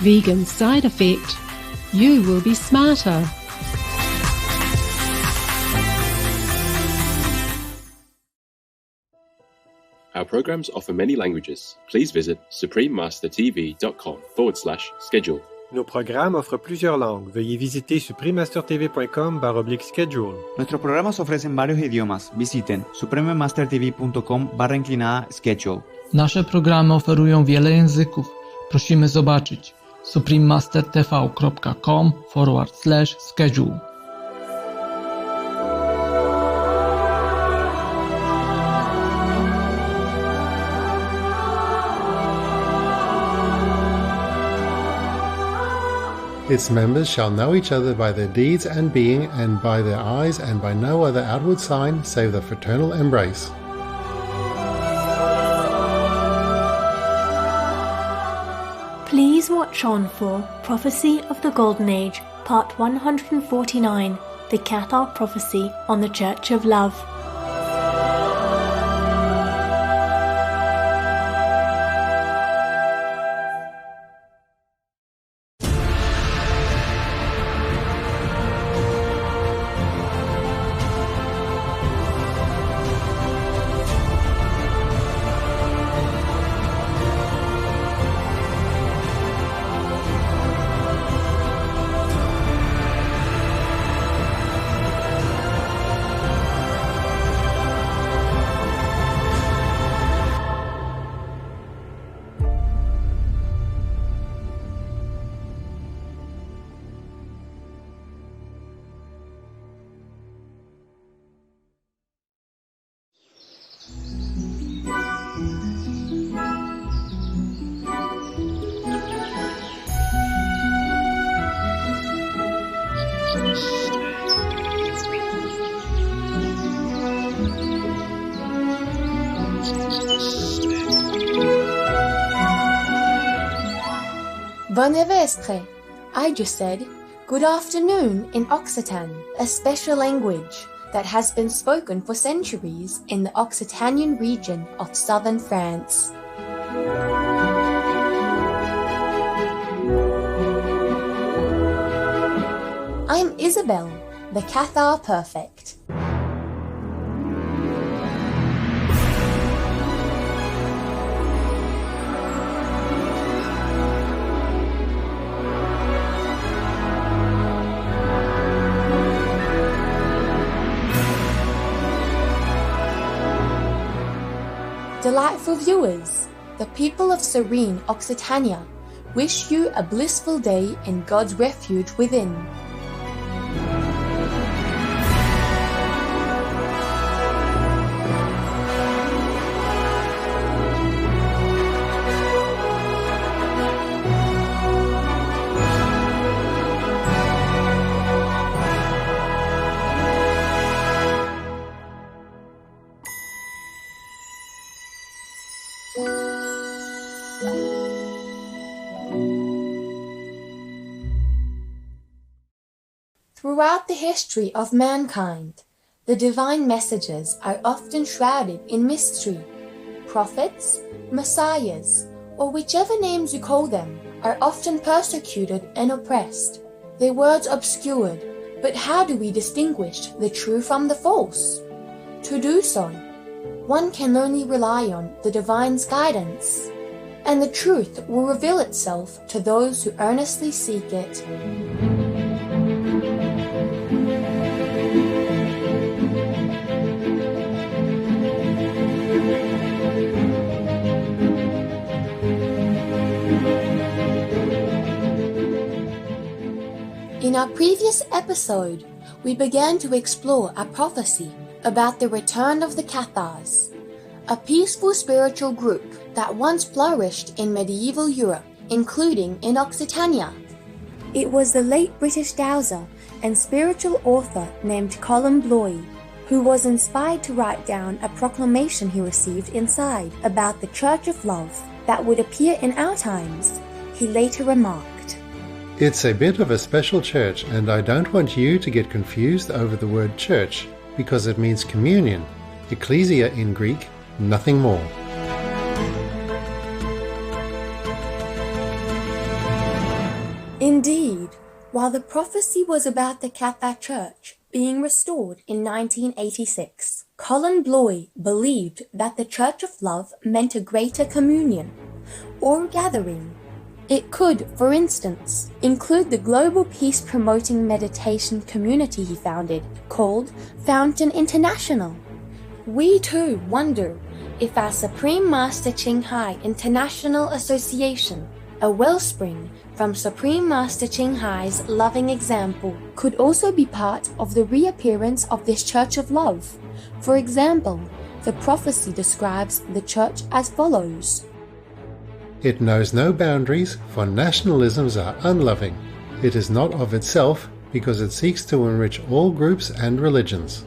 Vegan side effect: you will be smarter. Our programs offer many languages. Please visit suprememastertv.com/schedule. Nos programmes offrent plusieurs langues. Veuillez visiter suprememastertv.com/schedule. Nuestros programas ofrecen varios idiomas. Visiten suprememastertv.com/schedule. Nasze programy oferują wiele języków. Prosimy zobaczyć suprememastertv.com/schedule. Its members shall know each other by their deeds and being, and by their eyes, and by no other outward sign save the fraternal embrace. Please watch on for Prophecy of the Golden Age, Part 149, The Cathar Prophecy on the Church of Love. Bonne vestre. I just said good afternoon in Occitan, a special language that has been spoken for centuries in the Occitanian region of southern France. I'm Isabel, the Cathar Perfect. Delightful viewers, the people of serene Occitania wish you a blissful day in God's refuge within. Throughout the history of mankind, the divine messages are often shrouded in mystery. Prophets, messiahs, or whichever names you call them, are often persecuted and oppressed, their words obscured. But how do we distinguish the true from the false? To do so, one can only rely on the divine's guidance, and the truth will reveal itself to those who earnestly seek it. In our previous episode, we began to explore a prophecy about the return of the Cathars, a peaceful spiritual group that once flourished in medieval Europe, including in Occitania. It was the late British dowser and spiritual author named Colin Bloy who was inspired to write down a proclamation he received inside about the Church of Love that would appear in our times. He later remarked, It's a bit of a special church, and I don't want you to get confused over the word church, because it means communion, ecclesia in Greek, nothing more. Indeed, while the prophecy was about the Cathar Church being restored in 1986, Colin Bloy believed that the Church of Love meant a greater communion, or gathering. It could, for instance, include the global peace-promoting meditation community he founded, called Fountain International. We too wonder if our Supreme Master Ching Hai International Association, a wellspring from Supreme Master Ching Hai's loving example, could also be part of the reappearance of this Church of Love. For example, the prophecy describes the Church as follows. It knows no boundaries, for nationalisms are unloving. It is not of itself, because it seeks to enrich all groups and religions.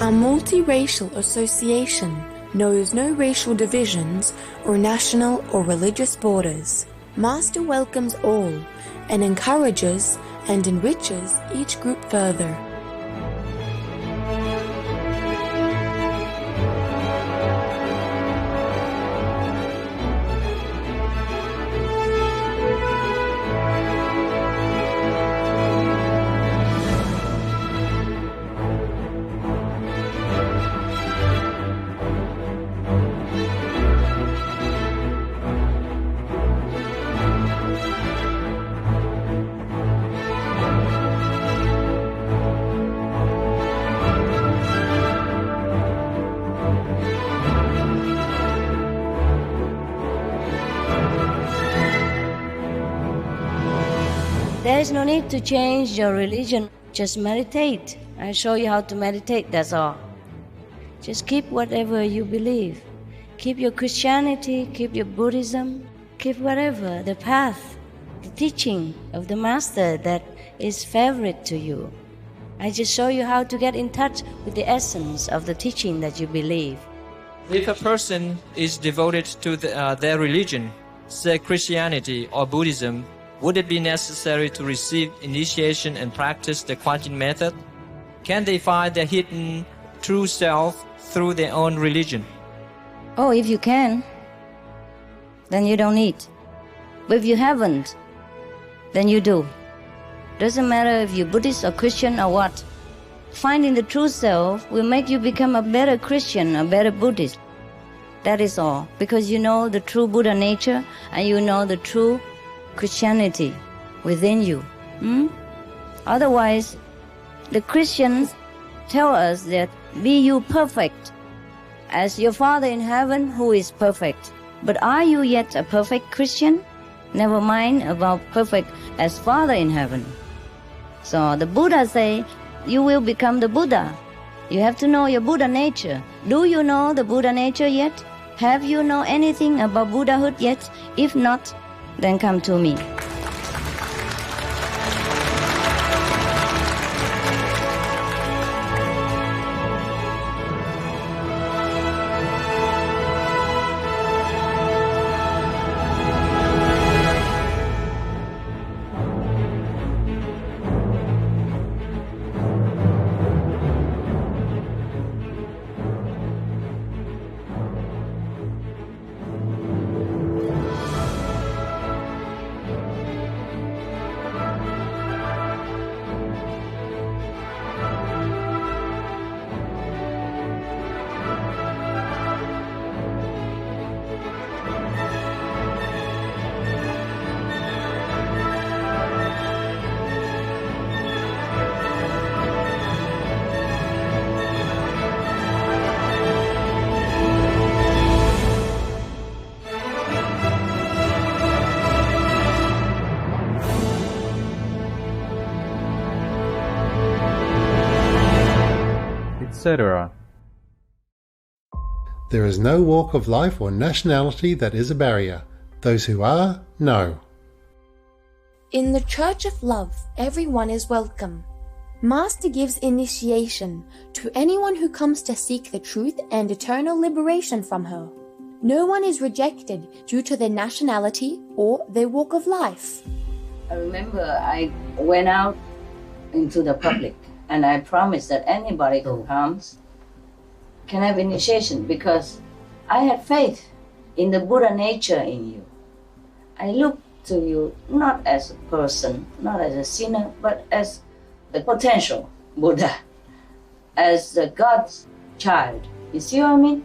Our multiracial association knows no racial divisions or national or religious borders. Master welcomes all and encourages and enriches each group further. There is no need to change your religion. Just meditate. I show you how to meditate, that's all. Just keep whatever you believe. Keep your Christianity, keep your Buddhism, keep whatever, the path, the teaching of the Master that is favorite to you. I just show you how to get in touch with the essence of the teaching that you believe. If a person is devoted to their religion, say Christianity or Buddhism, would it be necessary to receive initiation and practice the Quantum method? Can they find their hidden true self through their own religion? Oh, if you can, then you don't need. But if you haven't, then you do. Doesn't matter if you're Buddhist or Christian or what. Finding the true self will make you become a better Christian, a better Buddhist. That is all. Because you know the true Buddha nature and you know the true Christianity within you. Otherwise, the Christians tell us that be you perfect as your Father in heaven who is perfect. But are you yet a perfect Christian? Never mind about perfect as Father in heaven. So the Buddha say, you will become the Buddha. You have to know your Buddha nature. Do you know the Buddha nature yet? Have you know anything about Buddhahood yet? If not, then come to me. etc. There is no walk of life or nationality that is a barrier. Those who are, know. In the Church of Love, everyone is welcome. Master gives initiation to anyone who comes to seek the truth and eternal liberation from her. No one is rejected due to their nationality or their walk of life. I remember I went out into the public and I promised that anybody who comes can have initiation because I had faith in the Buddha nature in you. I looked to you not as a person, not as a sinner, but as the potential Buddha, as the God's child. You see what I mean?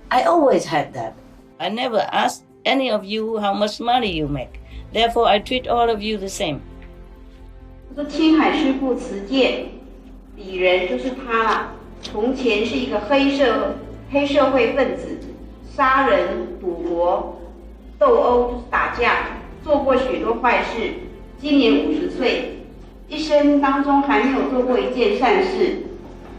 I always had that. I never asked any of you how much money you make. Therefore, I treat all of you the same. 说青海师父持戒，鄙人就是他了。从前是一个黑社会分子，杀人、赌博、斗殴就是打架，做过许多坏事。今年50岁，一生当中还没有做过一件善事。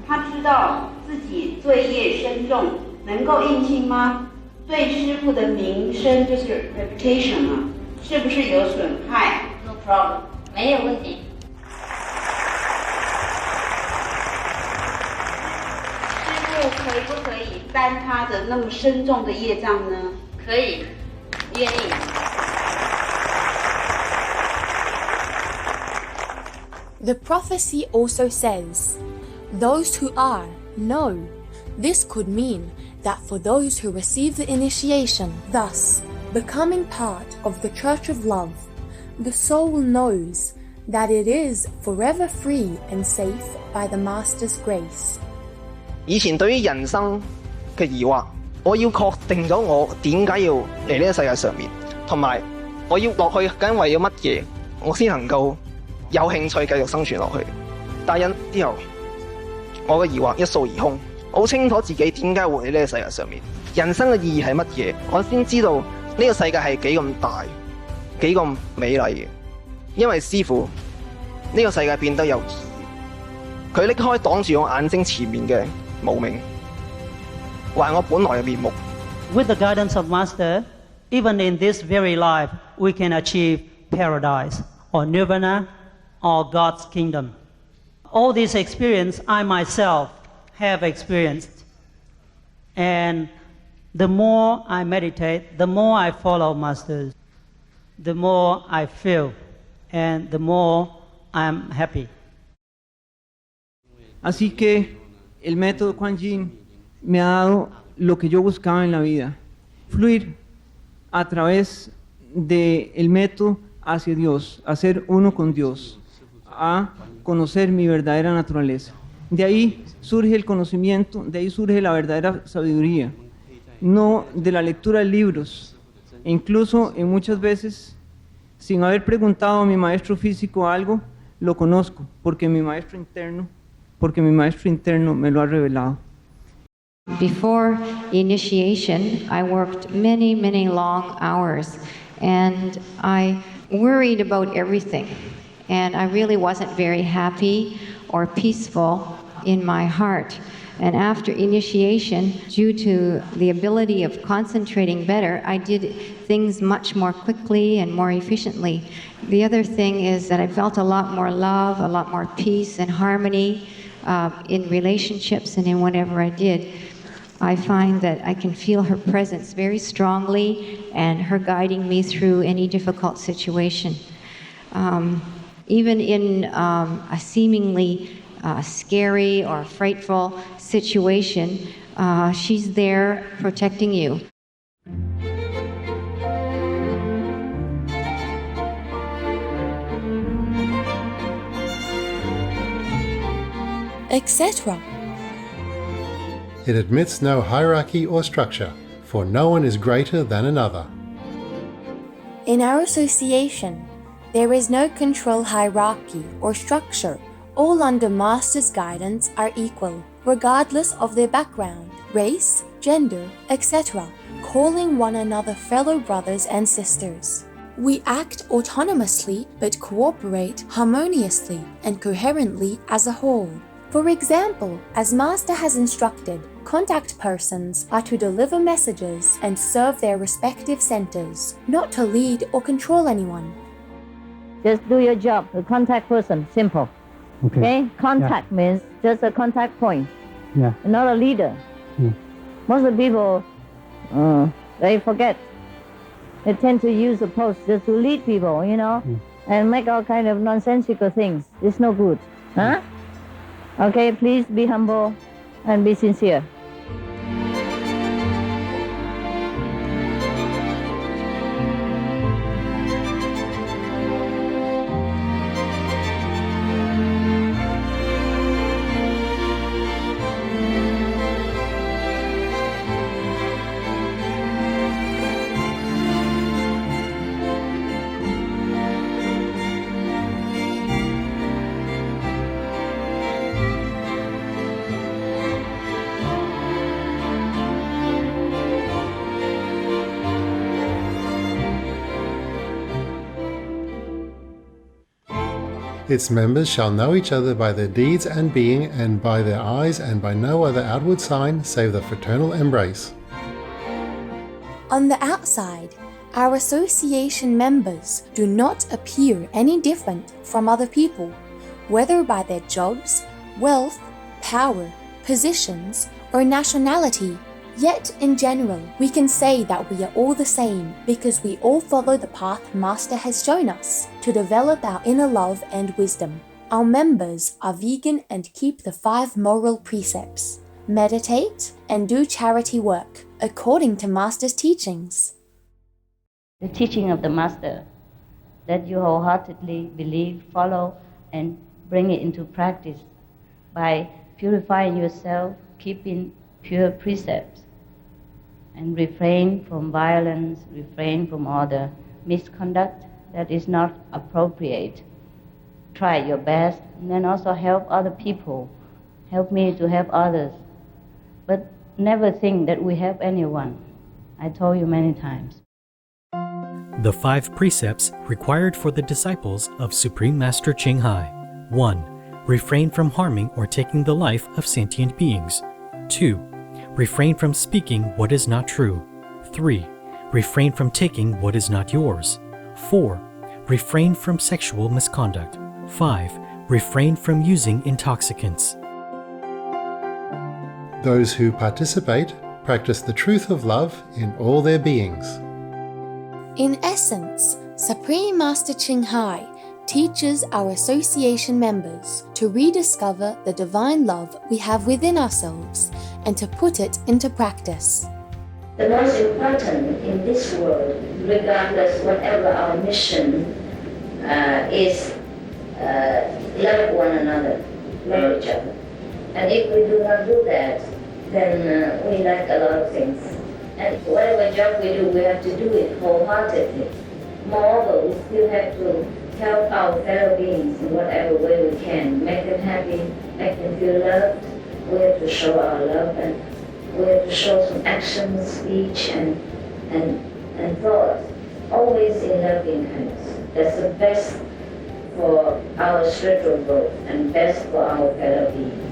他知道自己罪业深重，能够应信吗？对师父的名声就是 reputation 啊，是不是有损害 ？No problem， 没有问题。可不可以担他的那么深重的业障呢？可以，愿意。The prophecy also says, those who are, know. This could mean that for those who receive the initiation, thus becoming part of the Church of Love, the soul knows that it is forever free and safe by the Master's grace. 以前對於人生嘅疑惑，我要確定咗我點解要嚟呢個世界上面，同埋我要落去究竟為咗乜嘢，我先能夠有興趣繼續生存落去。但因之後，我嘅疑惑一掃而空，我好清楚自己點解會喺呢個世界上面，人生嘅意義係乜嘢，我先知道呢個世界係幾咁大，幾咁美麗嘅。因為師父，呢個世界變得有意義，佢拎開擋住我眼睛前面嘅無明，還我本來嘅面目。With the guidance of Master, even in this very life, we can achieve paradise or nirvana or God's kingdom. All this experience I myself have experienced. And the more I meditate, the more I follow Masters, the more I feel, and the more I'm happy. Así que el método Kuan Yin me ha dado lo que yo buscaba en la vida, fluir a través del método hacia Dios, a ser uno con Dios, a conocer mi verdadera naturaleza. De ahí surge el conocimiento, de ahí surge la verdadera sabiduría, no de la lectura de libros, e incluso en muchas veces, sin haber preguntado a mi maestro físico algo, lo conozco, porque mi maestro interno me lo ha revelado. Before initiation, I worked many, many long hours, and I worried about everything, and I really wasn't very happy or peaceful in my heart. And after initiation, due to the ability of concentrating better, I did things much more quickly and more efficiently. The other thing is that I felt a lot more love, a lot more peace and harmony in relationships and in whatever I did. I find that I can feel her presence very strongly and her guiding me through any difficult situation. Even in a seemingly scary or frightful situation, she's there protecting you. Etc. It admits no hierarchy or structure, for no one is greater than another. In our association, there is no control hierarchy or structure. All under Master's guidance are equal, regardless of their background, race, gender, etc., calling one another fellow brothers and sisters. We act autonomously but cooperate harmoniously and coherently as a whole. For example, as Master has instructed, contact persons are to deliver messages and serve their respective centers, not to lead or control anyone. Just do your job, a contact person, simple. Okay? Contact means just a contact point, not a leader. Most of the people, they forget. They tend to use the post just to lead people, and make all kind of nonsensical things. It's no good. Huh? Okay, please be humble and be sincere. Its members shall know each other by their deeds and being, and by their eyes, and by no other outward sign save the fraternal embrace. On the outside, our association members do not appear any different from other people, whether by their jobs, wealth, power, positions, or nationality. Yet, in general, we can say that we are all the same because we all follow the path Master has shown us to develop our inner love and wisdom. Our members are vegan and keep the 5 moral precepts, meditate, and do charity work according to Master's teachings. The teaching of the Master that you wholeheartedly believe, follow, and bring it into practice by purifying yourself, keeping pure precepts, and refrain from violence, refrain from all the misconduct that is not appropriate. Try your best, and then also help other people. Help me to help others. But never think that we help anyone. I told you many times. The 5 precepts required for the disciples of Supreme Master Ching Hai. 1. Refrain from harming or taking the life of sentient beings. 2. Refrain from speaking what is not true. 3. Refrain from taking what is not yours. 4. Refrain from sexual misconduct. 5. Refrain from using intoxicants. Those who participate practice the truth of love in all their beings. In essence, Supreme Master Ching Hai teaches our association members to rediscover the divine love we have within ourselves and to put it into practice. The most important in this world, regardless whatever our mission is, love one another, love each other. And if we do not do that, then we lack a lot of things. And whatever job we do, we have to do it wholeheartedly. Moreover, we still have to help our fellow beings in whatever way we can. Make them happy, make them feel loved. We have to show our love, and we have to show some action, speech, and thought. Always in loving kindness. That's the best for our spiritual growth and best for our fellow beings.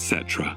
etc.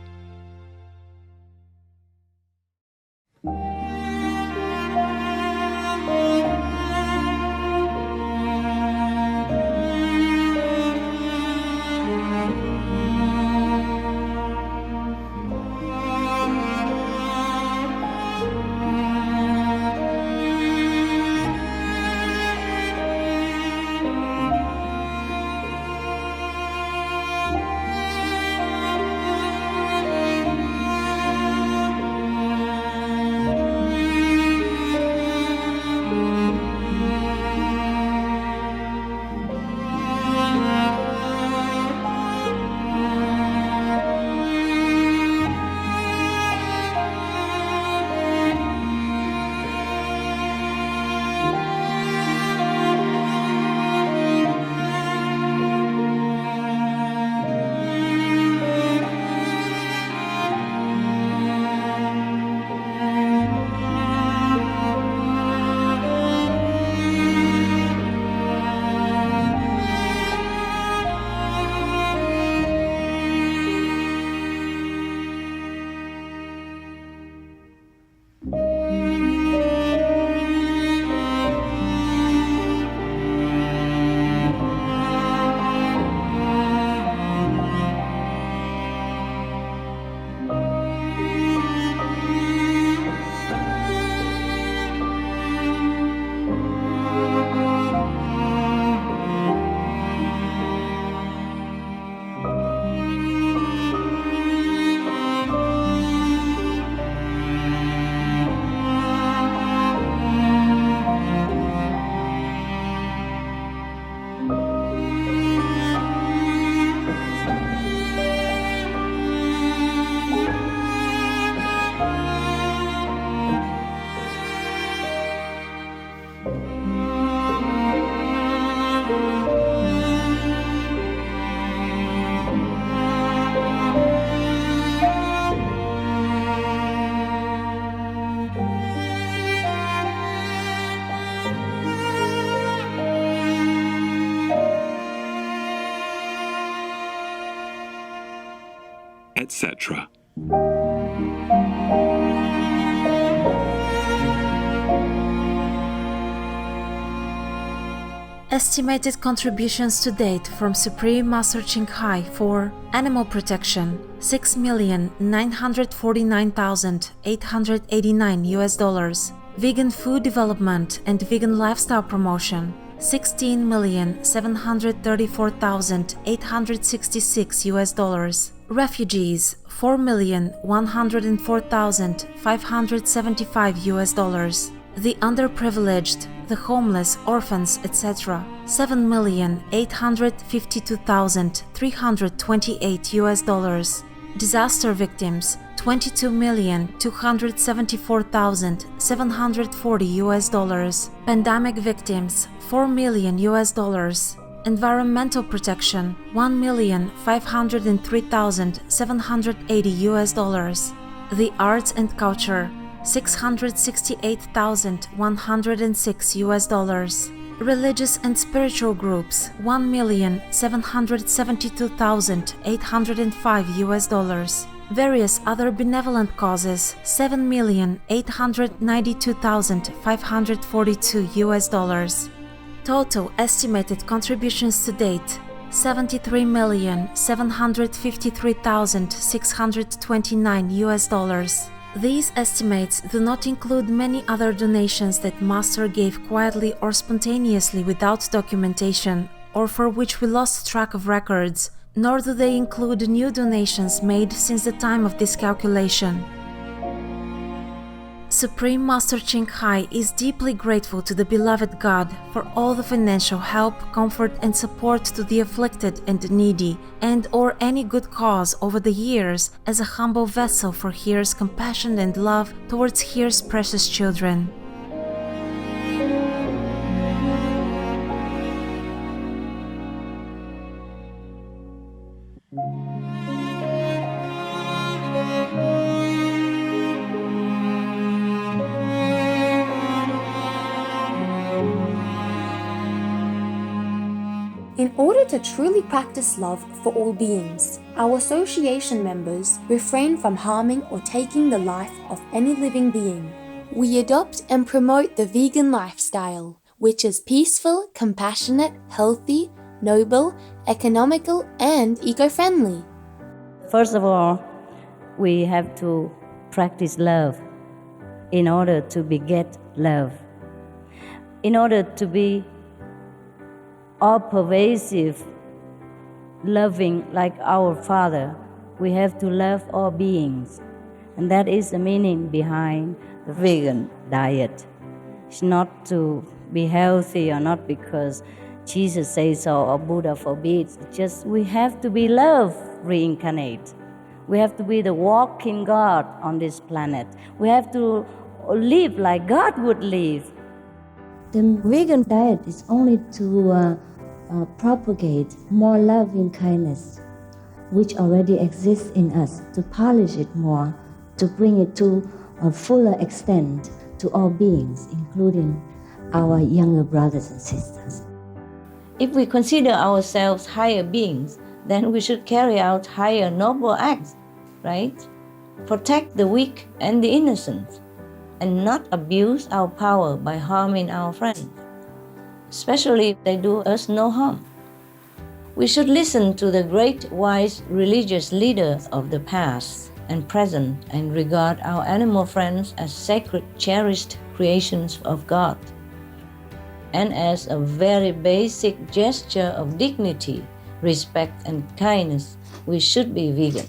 etc. Estimated contributions to date from Supreme Master Ching Hai for animal protection: $6,949,889 Vegan food development and vegan lifestyle promotion: $16,734,866 Refugees: $4,104,575 The underprivileged, the homeless, orphans, etc. $7,852,328 Disaster victims: $22,274,740 Pandemic victims: $4 million Environmental protection: $1,503,780 The arts and culture: $668,106 Religious and spiritual groups: $1,772,805 Various other benevolent causes: $7,892,542 Total estimated contributions to date: $73,753,629 These estimates do not include many other donations that Master gave quietly or spontaneously without documentation, or for which we lost track of records, nor do they include new donations made since the time of this calculation. Supreme Master Ching Hai is deeply grateful to the beloved God for all the financial help, comfort and support to the afflicted and needy, and or any good cause over the years as a humble vessel for Here's compassion and love towards Here's precious children. In order to truly practice love for all beings, our association members refrain from harming or taking the life of any living being. We adopt and promote the vegan lifestyle, which is peaceful, compassionate, healthy, noble, economical, and eco-friendly. First of all, we have to practice love in order to beget love. In order to be all-pervasive, loving like our Father, we have to love all beings. And that is the meaning behind the vegan diet. It's not to be healthy or not because Jesus says so or Buddha forbids. It's just we have to be love reincarnate. We have to be the walking God on this planet. We have to live like God would live. The vegan diet is only to propagate more loving kindness, which already exists in us, to polish it more, to bring it to a fuller extent to all beings, including our younger brothers and sisters. If we consider ourselves higher beings, then we should carry out higher noble acts, right? Protect the weak and the innocent, and not abuse our power by harming our friends, especially if they do us no harm. We should listen to the great wise religious leaders of the past and present and regard our animal friends as sacred, cherished creations of God. And as a very basic gesture of dignity, respect, and kindness, we should be vegan.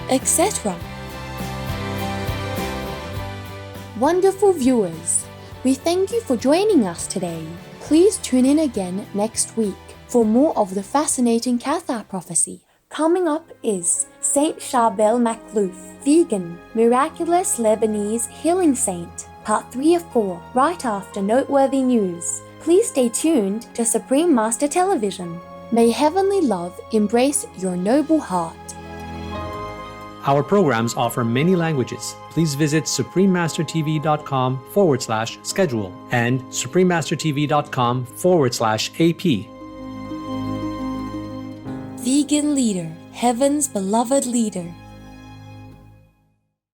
Etc. Wonderful viewers, we thank you for joining us today. Please tune in again next week for more of the fascinating Cathar prophecy. Coming up is Saint Charbel Makhlouf, vegan, miraculous Lebanese healing saint, part 3 of 4, right after noteworthy news. Please stay tuned to Supreme Master Television. May heavenly love embrace your noble heart. Our programs offer many languages. Please visit suprememastertv.com/schedule and suprememastertv.com/AP. Vegan leader, heaven's beloved leader.